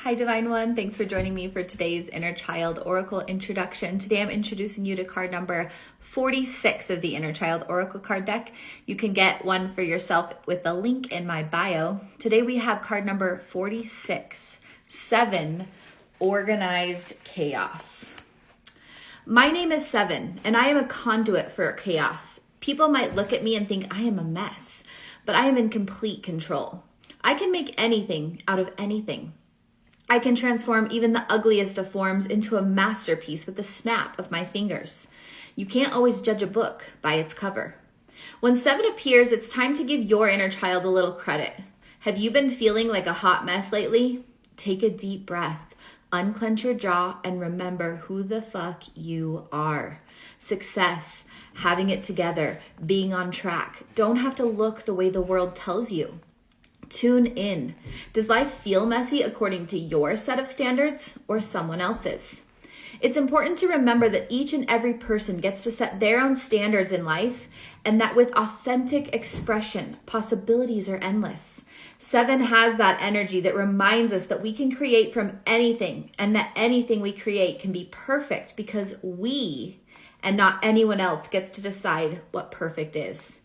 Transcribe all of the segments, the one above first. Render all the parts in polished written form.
Hi, Divine One. Thanks for joining me for today's Inner Child Oracle introduction. Today I'm introducing you to card number 46 of the Inner Child Oracle card deck. You can get one for yourself with the link in my bio. Today we have card number 46, Sevyn, Organized Chaos. My name is Sevyn, and I am a conduit for chaos. People might look at me and think I am a mess, but I am in complete control. I can make anything out of anything. I can transform even the ugliest of forms into a masterpiece with the snap of my fingers. You can't always judge a book by its cover. When Sevyn appears, it's time to give your inner child a little credit. Have you been feeling like a hot mess lately? Take a deep breath, unclench your jaw, and remember who the fuck you are. Success, having it together, being on track. Don't have to look the way the world tells you. Tune in. Does life feel messy according to your set of standards or someone else's? It's important to remember that each and every person gets to set their own standards in life, and that with authentic expression, possibilities are endless. Sevyn has that energy that reminds us that we can create from anything, and that anything we create can be perfect because we and not anyone else gets to decide what perfect is.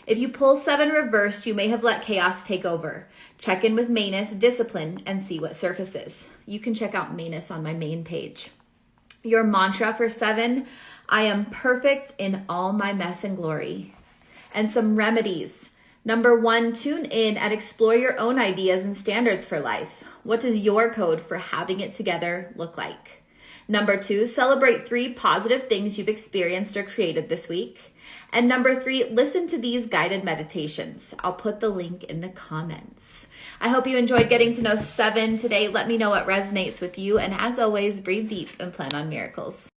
If you pull Sevyn reversed, you may have let chaos take over. Check in with Manus, discipline, and see what surfaces. You can check out Manus on my main page. Your mantra for Sevyn: I am perfect in all my mess and glory. And some remedies. Number 1, tune in and explore your own ideas and standards for life. What does your code for having it together look like? Number 2, celebrate 3 positive things you've experienced or created this week. And number 3, listen to these guided meditations. I'll put the link in the comments. I hope you enjoyed getting to know Sevyn today. Let me know what resonates with you. And as always, breathe deep and plan on miracles.